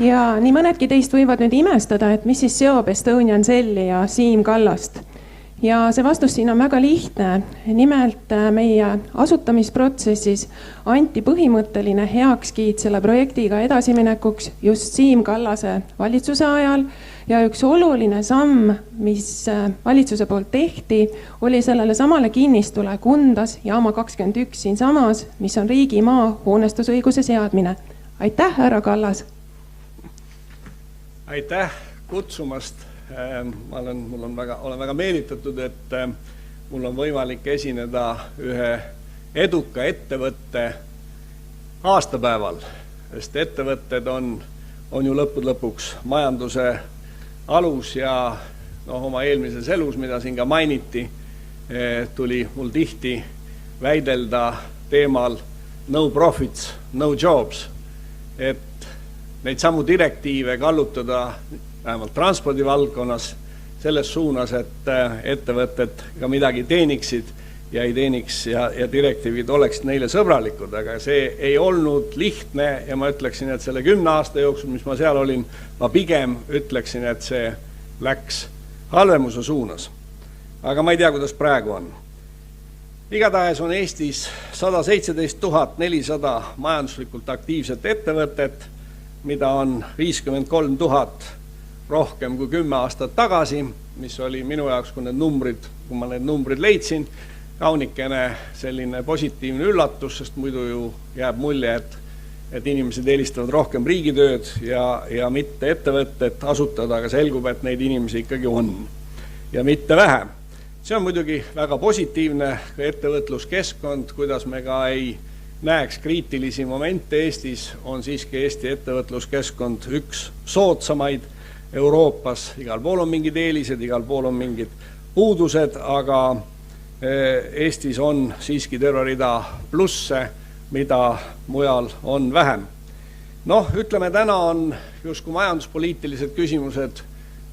Ja nii mõnedki teist võivad nüüd imestada, et mis siis seob Estonian Celli ja Siim Kallast. Ja see vastus siin on väga lihtne. Nimelt meie asutamisprotsessis anti põhimõtteline heakskiit selle projektiga edasiminekuks just Siim Kallase valitsuse ajal. Ja üks oluline samm, mis valitsuse poolt tehti, oli sellele samale kinnistule Kundas jaama 21 siin samas, mis on riigimaa hoonestusõiguse seadmine. Aitäh, härra Kallas! Aitäh kutsumast! Olen väga meelitatud, et mul on võimalik esineda ühe eduka ettevõtte aastapäeval, sest ettevõtted on ju lõpuks majanduse alus ja oma eelmises elus, mida siin ka mainiti, tuli mul tihti väidelda teemal no profits, no jobs, et neid samu direktiive kallutada vähemalt transpordivaldkonnas selles suunas, et ettevõtted ka midagi teeniksid ja ei teeniks ja direktiivid oleksid neile sõbralikud, aga see ei olnud lihtne ja ma ütleksin, et selle 10 aasta jooksul, mis ma seal olin, ma pigem ütleksin, et see läks halvemuse suunas. Aga ma ei tea, kuidas praegu on. Igatahes on Eestis 117 400 majanduslikult aktiivset ettevõtet, mida on 53 000 rohkem kui 10 aastat tagasi, mis oli minu jaoks, kui ma need numbrid leidsin, kaunikene selline positiivne üllatus, sest muidu ju jääb mulje, et inimesed eelistavad rohkem riigitööd ja mitte ettevõtted asutada, aga selgub, et neid inimesi ikkagi on ja mitte vähe. See on muidugi väga positiivne ettevõtluskeskkond, kuidas me ka ei näeks kriitilisi momente Eestis, on siiski Eesti ettevõtluskeskkond üks soodsamaid Euroopas. Igal pool on mingid eelised, igal pool on mingid puudused, aga Eestis on siiski terve rida plusse, mida mujal on vähem. Ütleme, täna on justkui majanduspoliitilised küsimused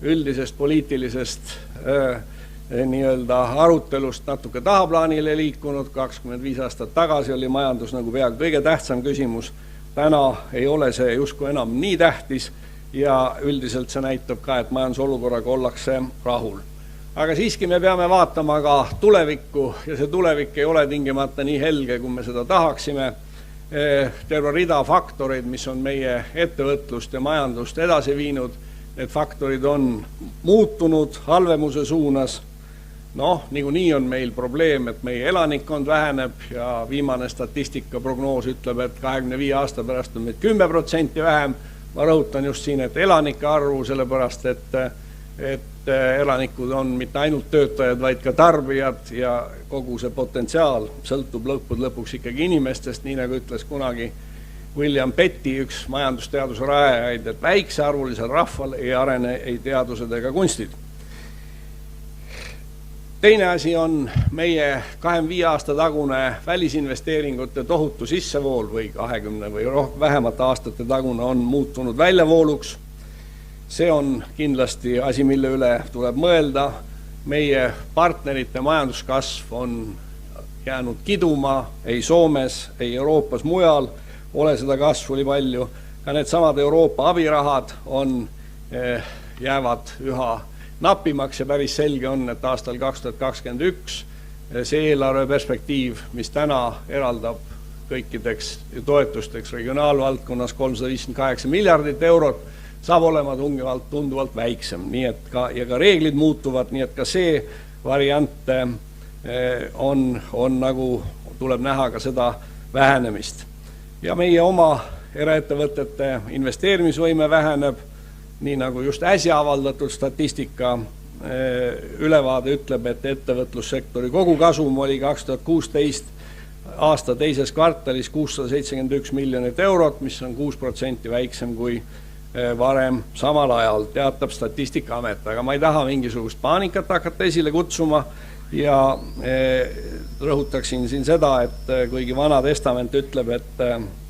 üldisest poliitilisest nii-öelda arutelust natuke tahaplaanile liikunud. 25 aastat tagasi oli majandus nagu peaaegu kõige tähtsam küsimus. Täna ei ole see justkui enam nii tähtis ja üldiselt see näitab ka, et majandusolukorraga ollakse rahul. Aga siiski me peame vaatama ka tulevikku ja see tulevik ei ole tingimata nii helge, kui me seda tahaksime. Terve rida faktoreid, mis on meie ettevõtlust ja majandust edasi viinud, need faktorid on muutunud halvemuse suunas. Niikuinii on meil probleem, et meie elanikkond väheneb ja viimane statistikaprognoos ütleb, et 25 aasta pärast on meid 10% vähem. Ma rõhutan just siin, et elanike arvu, sellepärast, et elanikud on mitte ainult töötajad, vaid ka tarbijad ja kogu see potentsiaal sõltub lõpuks ikkagi inimestest, nii nagu ütles kunagi William Petty, üks majandusteaduse rajajaid, et väiksearvulisel rahval ei arene ei teadused ega kunstid. Teine asi on meie 25 aasta tagune välisinvesteeringute tohutu sissevool või 20 või vähemalt aastate tagune on muutunud väljavooluks. See on kindlasti asi, mille üle tuleb mõelda. Meie partnerite majanduskasv on jäänud kiduma, ei Soomes, ei Euroopas mujal, ole seda kasvu oli palju. Ka need samad Euroopa abirahad jäävad üha napimaks ja päris selge on, et aastal 2021 see eelarve perspektiiv, mis täna eraldab kõikideks toetusteks regionaalvaldkonnas 358 miljardit eurot, saab olema tunduvalt väiksem. Nii et ka reeglid muutuvad, nii et ka see variant on nagu tuleb näha ka seda vähenemist. Ja meie oma eraettevõtete investeerimisvõime väheneb, nii nagu just äsja avaldatud statistika ülevaade ütleb, et ettevõtlussektori kogukasum oli 2016 aasta teises kvartalis 671 miljonit eurot, mis on 6% väiksem kui varem samal ajal, teatab Statistikaamet. Aga ma ei taha mingisugust paanikat hakata esile kutsuma ja rõhutaksin siin seda, et kuigi Vana Testament ütleb, et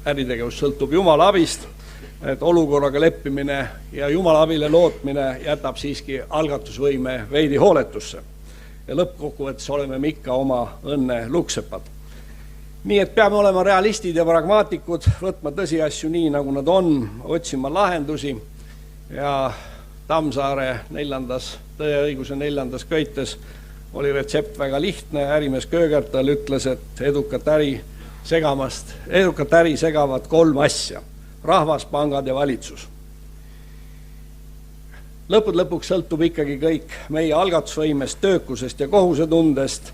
äritegevus sõltub Jumala abist, et olukorraga leppimine ja Jumala abile lootmine jätab siiski algatusvõime veidi hooletusse. Ja lõppkokkuvõttes oleme me ikka oma õnne luksepad. Nii et peame olema realistid ja pragmaatikud, võtma tõsiasju nii, nagu nad on, otsima lahendusi ja Tammsaare tõeõiguse 4. köites oli retsept väga lihtne. Ärimees Köögertal ütles, et edukat äri segavad 3 asja: rahvas, pangad ja valitsus. Lõpuks sõltub ikkagi kõik meie algatusvõimest, töökusest ja kohusetundest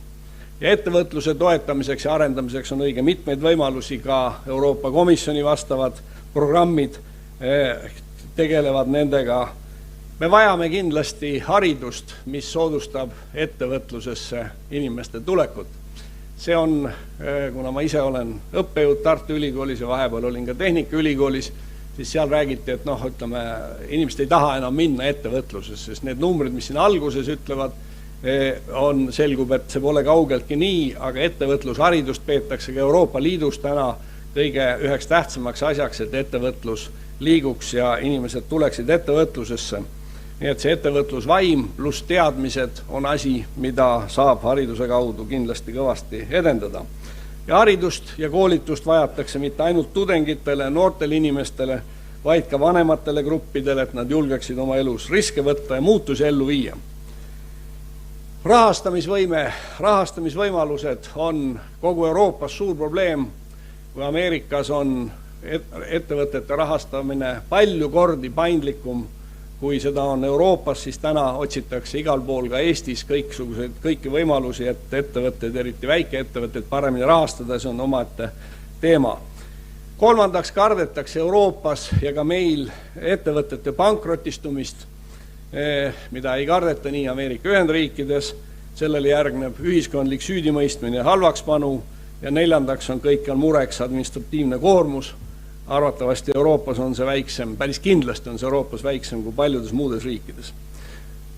ja ettevõtluse toetamiseks ja arendamiseks on õige mitmeid võimalusi. Ka Euroopa Komisjoni vastavad programmid tegelevad nendega. Me vajame kindlasti haridust, mis soodustab ettevõtlusesse inimeste tulekut. See on, kuna ma ise olen õppejõud Tartu Ülikoolis ja vahepeal olin ka Tehnikaülikoolis, siis seal räägiti, et inimesed ei taha enam minna ettevõtlusesse, sest need numbrid, mis siin alguses ütlevad, selgub, et see pole kaugeltki nii, aga ettevõtlusharidust peetakse ka Euroopa Liidus täna kõige üheks tähtsamaks asjaks, et ettevõtlus liiguks ja inimesed tuleksid ettevõtlusesse. Nii et see ettevõtlusvaim pluss teadmised on asi, mida saab hariduse kaudu kindlasti kõvasti edendada. Ja haridust ja koolitust vajatakse mitte ainult tudengitele, noortele inimestele, vaid ka vanematele gruppidele, et nad julgeksid oma elus riske võtta ja muutusi ellu viia. Rahastamisvõimalused on kogu Euroopas suur probleem. Kui Ameerikas on ettevõtete rahastamine palju kordi paindlikum, kui seda on Euroopas, siis täna otsitakse igal pool ka Eestis kõiki võimalusi, et ettevõtted, eriti väikeettevõtted paremini rahastada, see on omaette teema. Kolmandaks kardetakse Euroopas ja ka meil ettevõtete pankrotistumist, mida ei kardeta nii Ameerika Ühendriikides. Sellele järgneb ühiskondlik süüdimõistmine ja halvakspanu ja 4. on kõikjal mureks administratiivne koormus. Arvatavasti Euroopas on see väiksem, päris kindlasti on see Euroopas väiksem kui paljudes muudes riikides.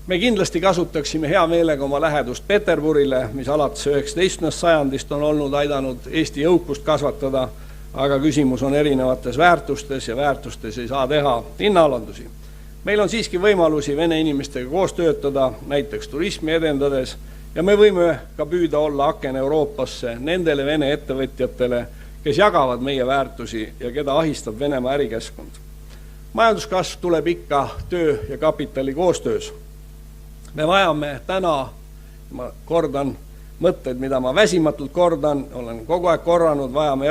Me kindlasti kasutaksime hea meelega oma lähedust Peterburile, mis alates 19. sajandist on olnud aidanud Eesti jõukust kasvatada, aga küsimus on erinevates väärtustes ja väärtustes ei saa teha hinnaalandusi. Meil on siiski võimalusi vene inimestega koos töötada, näiteks turismi edendades, ja me võime ka püüda olla aken Euroopasse nendele vene ettevõtjatele, kes jagavad meie väärtusi ja keda ahistab Venemaa ärikeskkond. Majanduskasv tuleb ikka töö ja kapitali koostöös. Me vajame täna, ma kordan mõtteid, mida ma väsimatult kordan, olen kogu aeg korranud, vajame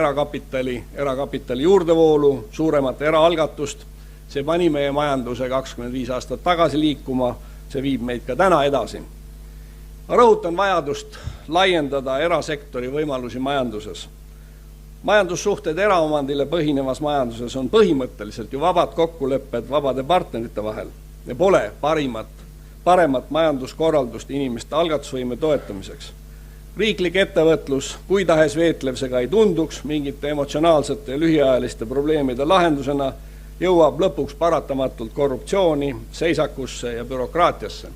erakapitali juurdevoolu, suuremat eraalgatust. See pani meie majanduse 25 aastat tagasi liikuma, see viib meid ka täna edasi. Ma rõhutan vajadust laiendada erasektori võimalusi majanduses. Majandussuhted eraomandile põhinevas majanduses on põhimõtteliselt ju vabad kokkulepped vabade partnerite vahel ja pole paremat majanduskorraldust inimeste algatusvõime toetamiseks. Riiklik ettevõtlus, kui tahes veetlev see ka ei tunduks, mingite emotsionaalsete ja lühiajaliste probleemide lahendusena jõuab lõpuks paratamatult korruptsiooni, seisakusse ja bürokraatiasse.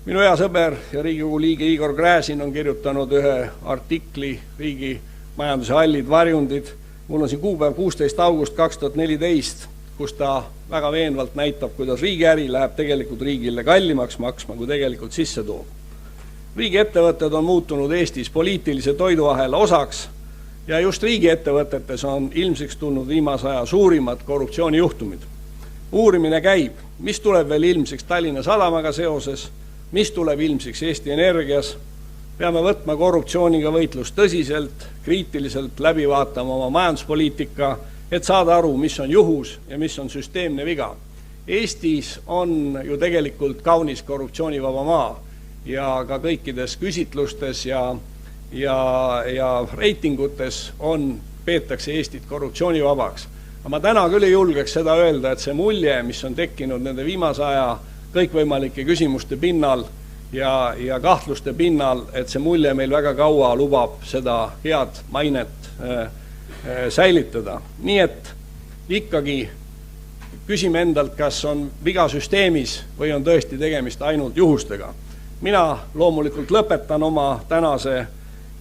Minu hea sõber ja Riigikogu liige Igor Gräzin on kirjutanud ühe artikli riigi majanduse hallid varjundid. Mul on siin kuupäev 16. august 2014, kus ta väga veenvalt näitab, kuidas riigiäri läheb tegelikult riigile kallimaks maksma, kui tegelikult sisse toob. Riigiettevõtted on muutunud Eestis poliitilise toiduahela osaks ja just riigiettevõtetes on ilmsiks tulnud viimase aja suurimad korruptsioonijuhtumid. Uurimine käib, mis tuleb veel ilmsiks Tallinna Sadamaga seoses, mis tuleb ilmsiks Eesti Energias. Peame võtma korruptsiooniga võitlust tõsiselt, kriitiliselt läbi vaatama oma majanduspoliitika, et saada aru, mis on juhus ja mis on süsteemne viga. Eestis on ju tegelikult kaunis korruptsioonivaba maa ja ka kõikides küsitlustes ja reitingutes peetakse Eestit korruptsioonivabaks. Aga ma täna küll ei julgeks seda öelda, et see mulje, mis on tekkinud nende viimase aja kõikvõimalike küsimuste pinnal ja kahtluste pinnal, et see mulje meil väga kaua lubab seda head mainet säilitada. Nii et ikkagi küsime endalt, kas on viga süsteemis või on tõesti tegemist ainult juhustega. Mina loomulikult lõpetan oma tänase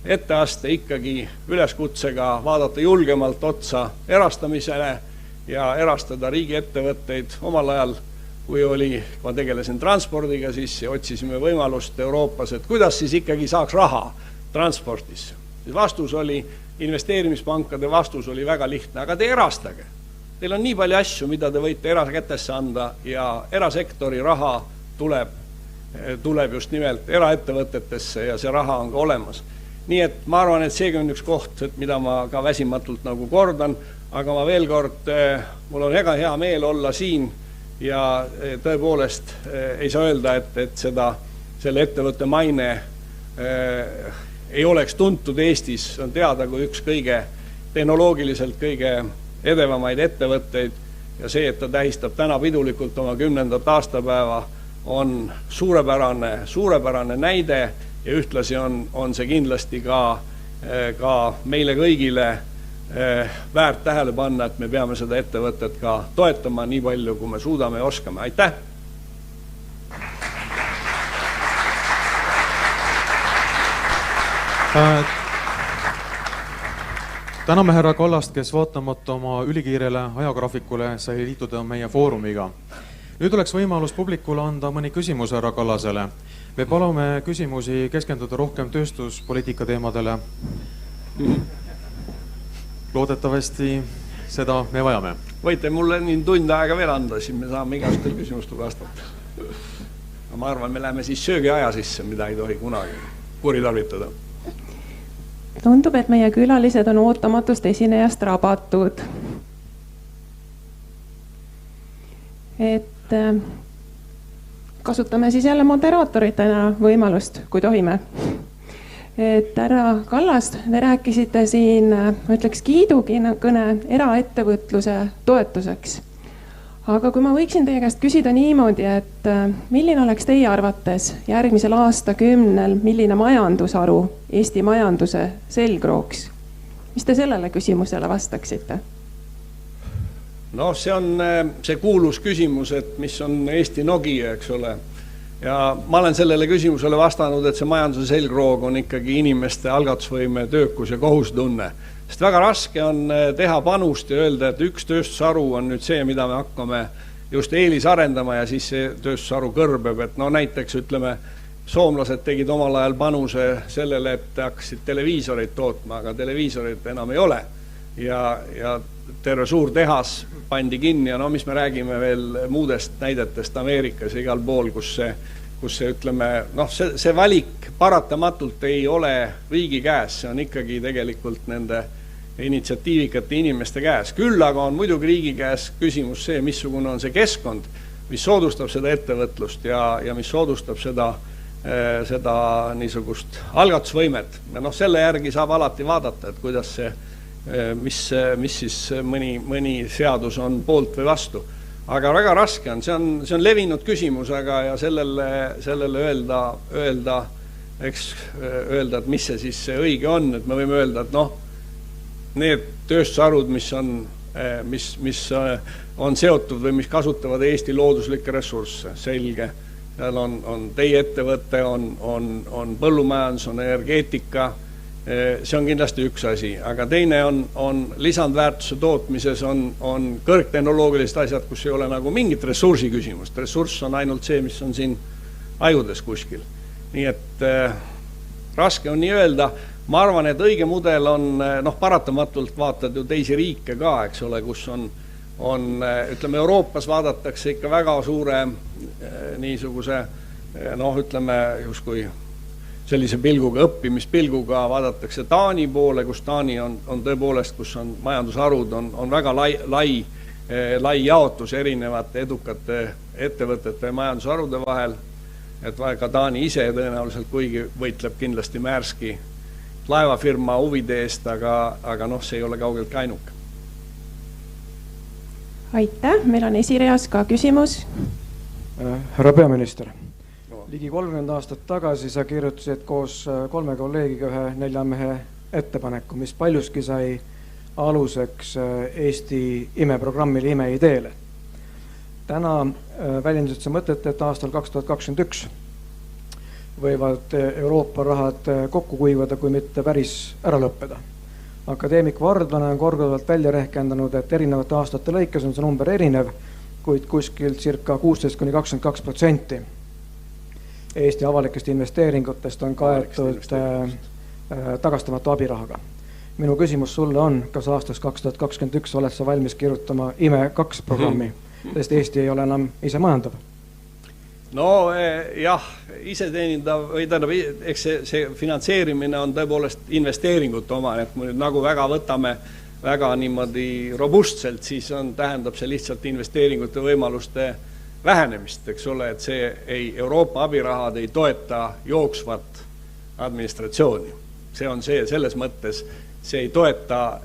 etteaste ikkagi üleskutsega vaadata julgemalt otsa erastamisele ja erastada riigiettevõtteid. Omal ajal, kui ma tegelesin transpordiga, siis otsisime võimalust Euroopas, et kuidas siis ikkagi saaks raha transpordisse. Vastus oli investeerimispankade vastus oli väga lihtne, aga te erastage. Teil on nii palju asju, mida te võite erakätesse anda ja erasektori raha tuleb just nimelt eraettevõtetesse ja see raha on ka olemas. Nii et ma arvan, et seegi on üks koht, mida ma ka väsimatult nagu kordan, aga ma veel kord, mul on väga hea meel olla siin ja tõepoolest ei saa öelda, et selle ettevõtte maine ei oleks tuntud Eestis, on teada kui üks tehnoloogiliselt kõige edevamaid ettevõtteid ja see, et ta tähistab täna pidulikult oma 10. aastapäeva, on suurepärane näide ja ühtlasi on see kindlasti ka meile kõigile väärt tähele panna, et me peame seda ettevõtet ka toetama nii palju, kui me suudame ja oskame. Aitäh! Täname härra Kallast, kes vaatamata oma ülikiirele ajagraafikule sai liituda meie foorumiga. Nüüd oleks võimalus publikule anda mõni küsimus härra Kallasele. Me palume küsimusi keskenduda rohkem tööstuspoliitika teemadele. Loodetavasti seda me vajame. Võite mulle nii tund aega veel anda, siin me saame igastel küsimustel vastata. Ma arvan, me läheme siis söögi aja sisse, mida ei tohi kunagi kuritarvitada. Tundub, et meie külalised on ootamatust esinejast rabatud. Et kasutame siis jälle moderaatoritena võimalust, kui tohime. Et härra Kallas, te rääkisite siin, ma ütleks kiidukõne eraettevõtluse toetuseks. Aga kui ma võiksin teie käest küsida niimoodi, et milline oleks teie arvates järgmisel aastakümnel, milline majandusharu Eesti majanduse selgrooks? Mis te sellele küsimusele vastaksite? No see on see kuulus küsimus, et mis on Eesti Nokia, eks ole. Ja ma olen sellele küsimusele vastanud, et see majanduse selgroog on ikkagi inimeste algatusvõime, töökus ja kohustunne. Sest väga raske on teha panust ja öelda, et üks tööstusharu on nüüd see, mida me hakkame just eelisarendama ja siis see tööstusharu kõrbeb. Et no näiteks ütleme, soomlased tegid omal ajal panuse sellele, et hakkasid televiisoreid tootma, aga televiisoreid enam ei ole. Ja terve suur tehas pandi kinni ja no mis me räägime veel muudest näidetest Ameerikas ja igal pool, kus see ütleme, noh see valik paratamatult ei ole riigi käes, see on ikkagi tegelikult nende initsiatiivikate inimeste käes. Küll aga on muidugi riigi käes küsimus see, missugune on see keskkond, mis soodustab seda ettevõtlust ja mis soodustab seda niisugust algatusvõimet. Ja noh, selle järgi saab alati vaadata, et kuidas see mis siis mõni seadus on poolt või vastu. Aga väga raske on, see on levinud küsimus, aga ja sellele öelda, et mis see siis õige on, et me võime öelda, et noh, need tööstusharud, mis on seotud või mis kasutavad Eesti looduslikke ressursse, selge. Seal on teie ettevõte, on põllumajandus, on energeetika. See on kindlasti üks asi, aga teine on lisandväärtuse tootmises on kõrgtehnoloogilised asjad, kus ei ole nagu mingit ressursi küsimust. Ressurss on ainult see, mis on siin ajudes kuskil. Nii et raske on nii öelda. Ma arvan, et õige mudel on, paratamatult vaatad ju teisi riike ka, eks ole, kus ütleme, Euroopas vaadatakse ikka väga suure niisuguse, ütleme, justkui sellise pilguga, õppimispilguga vaadatakse Taani poole, kus Taani on tõepoolest, kus on majandusharud, on väga lai jaotus erinevate edukate ettevõtete ja majandusharude vahel, et ka Taani ise tõenäoliselt, kuigi võitleb kindlasti Märski laevafirma huvide eest, aga see ei ole kaugeltki ainuke. Aitäh, meil on esireas ka küsimus. Härra peaminister. Ligi 30 aastat tagasi sa kirjutasid koos 3 kolleegiga ühe 4 mehe ettepaneku, mis paljuski sai aluseks Eesti imeprogrammile, imeideele. Täna väljendasid sa mõtet, et aastal 2021 võivad Euroopa rahad kokku kuivada, kui mitte päris ära lõppeda. Akadeemik Vardlane on korduvalt välja rehkendanud, et erinevate aastate lõikes on see number erinev, kuid kuskil circa 16–22% Eesti avalikest investeeringutest on kaetud tagastamatu abirahaga. Minu küsimus sulle on, kas aastaks 2021 oled sa valmis kirjutama IME2 programmi, sest Eesti ei ole enam ise majandav? No jah, iseteenindav või tähendab, eks see finantseerimine on tõepoolest investeeringute oma, et kui nüüd nagu väga võtame väga niimoodi robustselt, siis tähendab see lihtsalt investeeringute võimaluste vähenemist, eks ole, et see Euroopa abirahad ei toeta jooksvat administratsiooni. See on see, selles mõttes see ei toeta,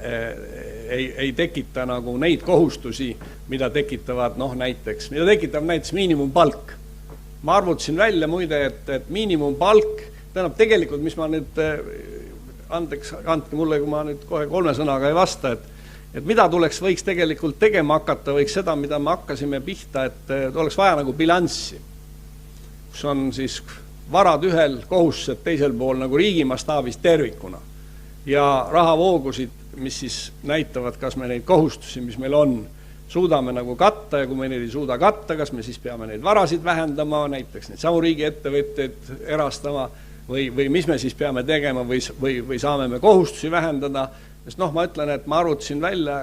ei tekita nagu neid kohustusi, mida tekitab näiteks miinimumpalk. Ma arvutasin välja muide, et miinimumpalk, tähendab tegelikult, mis ma nüüd, andke mulle, kui ma nüüd kohe 3 sõnaga ei vasta, et mida võiks tegelikult tegema hakata, võiks seda, mida me hakkasime pihta, et oleks vaja nagu bilanssi, kus on siis varad ühel, kohustused teisel pool nagu riigi mastaabis tervikuna ja rahavoogusid, mis siis näitavad, kas me neid kohustusi, mis meil on, suudame nagu katta ja kui me neid ei suuda katta, kas me siis peame neid varasid vähendama, näiteks neid samu riigi ettevõtteid erastama või mis me siis peame tegema või saame me kohustusi vähendada, sest ma ütlen, et ma arvutasin välja,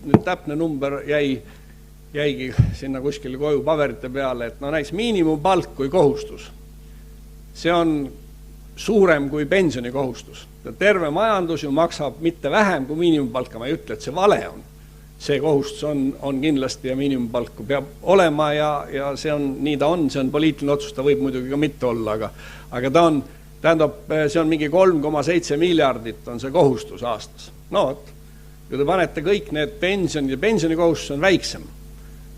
nüüd täpne number jäigi sinna kuskile koju paberite peale, et näiteks miinimumpalk kui kohustus, see on suurem kui pensionikohustus. Terve majandus ju maksab mitte vähem kui miinimumpalka, ma ei ütle, et see vale on. See kohustus on kindlasti ja miinimumpalku peab olema ja see on, nii ta on, see on poliitiline otsus, ta võib muidugi ka mitte olla, aga ta on, tähendab, see on mingi 3,7 miljardit on see kohustus aastas. Kui te panete kõik need pensionid ja pensionikohustus on väiksem,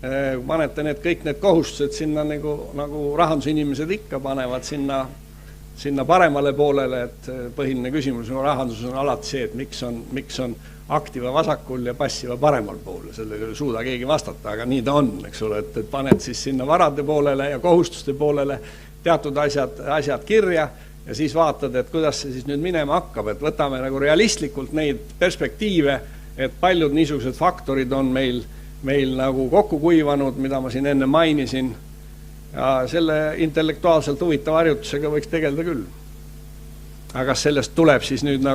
kui panete kõik need kohustused sinna nagu rahandusinimesed ikka panevad sinna paremale poolele, et põhiline küsimus rahanduses on alati see, et miks on aktiva vasakul ja passiva paremal pool, sellega ei suuda keegi vastata, aga nii ta on, eks ole, et paned siis sinna varade poolele ja kohustuste poolele teatud asjad kirja ja siis vaatad, et kuidas see siis nüüd minema hakkab, et võtame nagu realistlikult neid perspektiive, et paljud niisugused faktorid on meil nagu kokku kuivanud, mida ma siin enne mainisin ja selle intellektuaalselt huvitava harjutusega võiks tegeleda küll. Aga sellest tuleb siis nüüd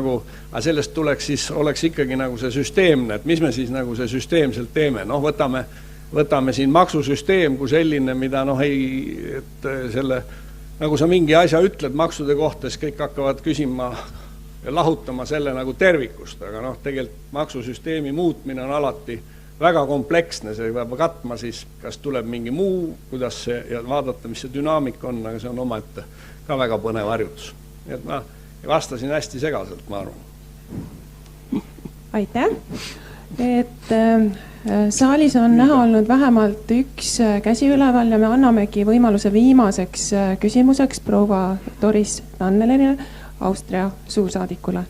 sellest tuleks siis, oleks ikkagi nagu see süsteemne, et mis me siis nagu see süsteemselt teeme, võtame siin maksusüsteem kui selline, mida et selle, nagu sa mingi asja ütled maksude kohta, siis kõik hakkavad küsima ja lahutama selle nagu tervikust, aga tegelikult maksusüsteemi muutmine on alati väga kompleksne, see peab katma siis, kas tuleb mingi muu, kuidas see, ja vaadata, mis see dünaamika on, aga see on omaette ka väga põnev harjutus. Nii et ma vastasin hästi segaselt, ma arvan. Aitäh! Et saalis on näha olnud vähemalt üks käsi üleval ja me annamegi võimaluse viimaseks küsimuseks proua Doris Tannelerile, Austria suursaadikule.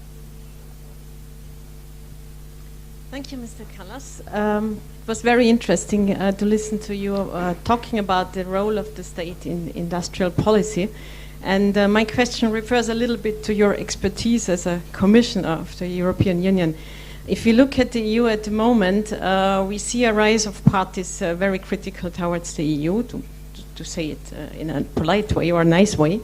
Thank you, Mr. Kallas. It was very interesting to listen to you talking about the role of the state in industrial policy. And my question refers a little bit to your expertise as a commissioner of the European Union. If you look at the EU at the moment, we see a rise of parties very critical towards the EU, to say it in a polite way or a nice way.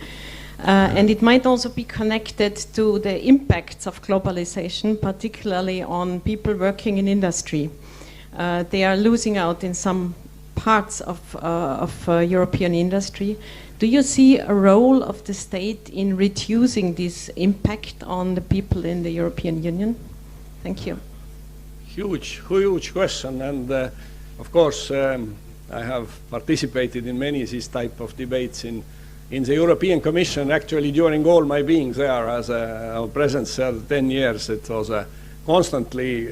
And it might also be connected to the impacts of globalization, particularly on people working in industry. They are losing out in some parts of European industry. Do you see a role of the state in reducing this impact on the people in the European Union? Thank you. Huge question, and of course I have participated in many of these type of debates in the European Commission. Actually, during all my being there as a presence there 10 years, it was constantly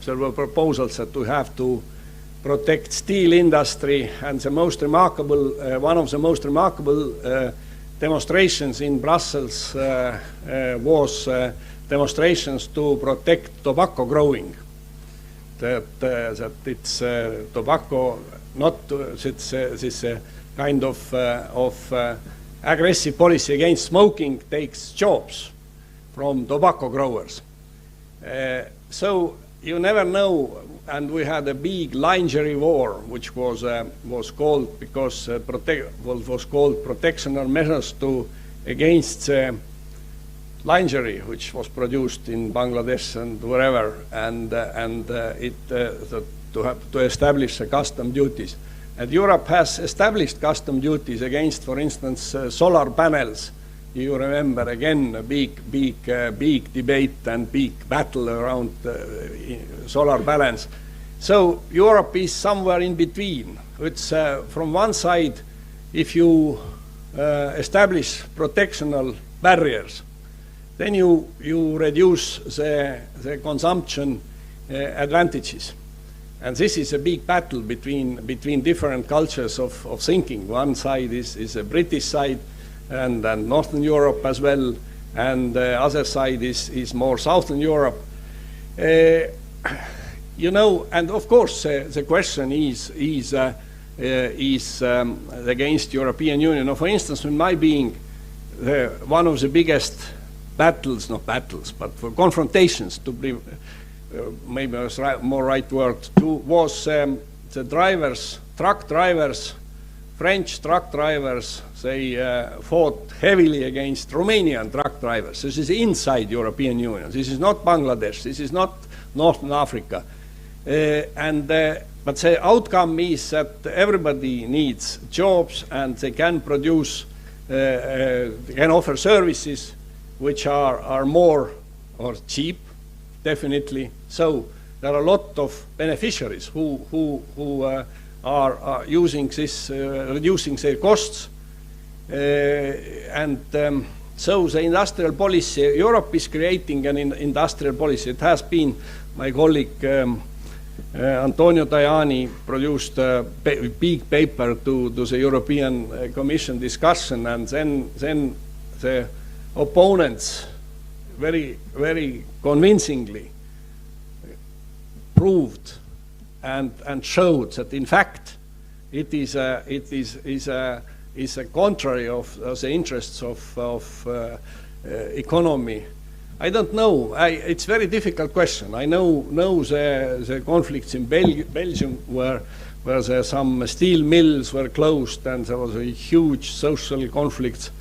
there were proposals that we have to protect steel industry, and the most remarkable, one of the most remarkable demonstrations in Brussels was demonstrations to protect tobacco growing. That it's tobacco, not it's a kind of aggressive policy against smoking takes jobs from tobacco growers. So you never know, and we had a big lingerie war, which was called because was called protectional measures against lingerie, which was produced in Bangladesh and wherever, and to establish the custom duties. And Europe has established custom duties against, for instance, solar panels. You remember again a big debate and big battle around solar panels. So Europe is somewhere in between. It's from one side, if you establish protectional barriers, then you reduce the consumption advantages. And this is a big battle between different cultures of thinking. One side is a British side, and Northern Europe as well, and the other side is more Southern Europe. You know, and of course the question is against European Union. Now, for instance, in my being, one of the biggest battles, not battles, but for confrontations, to be maybe was more right word, was the drivers, truck drivers, French truck drivers. They fought heavily against Romanian truck drivers. This is inside European Union. This is not Bangladesh. This is not Northern Africa. But the outcome is that everybody needs jobs, and they can produce, can offer services which are more or cheap, definitely. So there are a lot of beneficiaries who are using this, reducing their costs, so the industrial policy, Europe is creating an industrial policy. It has been, my colleague Antonio Tajani produced a big paper to the European Commission discussion, and then the opponents very convincingly proved and showed that in fact it is a contrary of the interests of economy. I don't know. It's a very difficult question. I know the conflicts in Belgium where some steel mills were closed and there was a huge social conflict.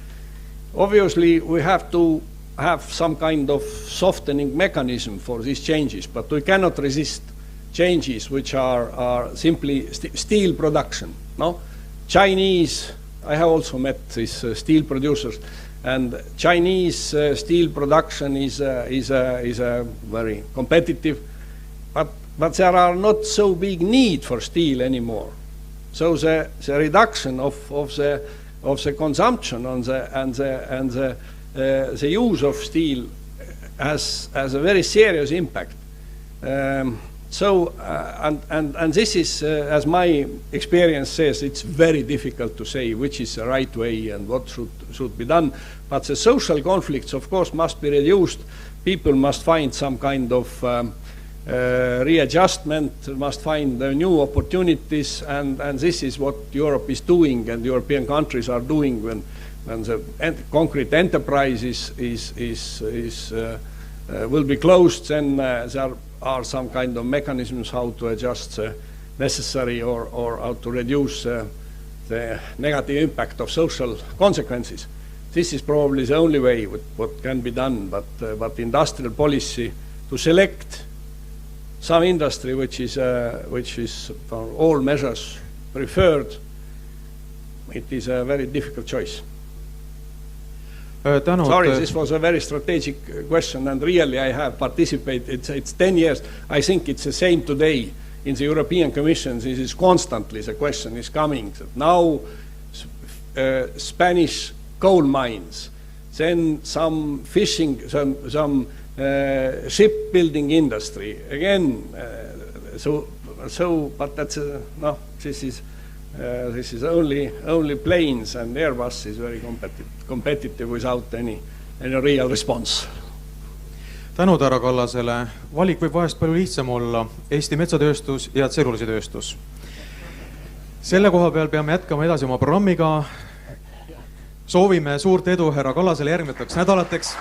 Obviously, we have to have some kind of softening mechanism for these changes, but we cannot resist changes which are simply steel production. No, Chinese. I have also met these steel producers, and Chinese steel production is very competitive, but there are not so big need for steel anymore. So the reduction of the consumption and the use of steel has a very serious impact. And this is, as my experience says, it's very difficult to say which is the right way and what should be done. But the social conflicts, of course, must be reduced. People must find some kind of readjustment, must find new opportunities, and this is what Europe is doing and European countries are doing when the concrete enterprise will be closed. Then there are some kind of mechanisms how to adjust necessary or how to reduce the negative impact of social consequences. This is probably the only way what can be done, but industrial policy to select some industry which is for all measures preferred, it is a very difficult choice. Sorry, this was a very strategic question, and really I have participated. It's 10 years. I think it's the same today in the European Commission. This is constantly, the question is coming. Now Spanish coal mines, then some fishing, some shipbuilding industry. Again, but that's no. This is only planes, and Airbus is very competitive without any real response. Tänud härra Kallasele. Valik võib vahest palju lihtsam olla: Eesti metsatööstus ja tselluloositööstus. Selle koha peal peame jätkama edasi oma programmiga. Soovime suurt edu härra Kallasele järgnevateks nädalateks.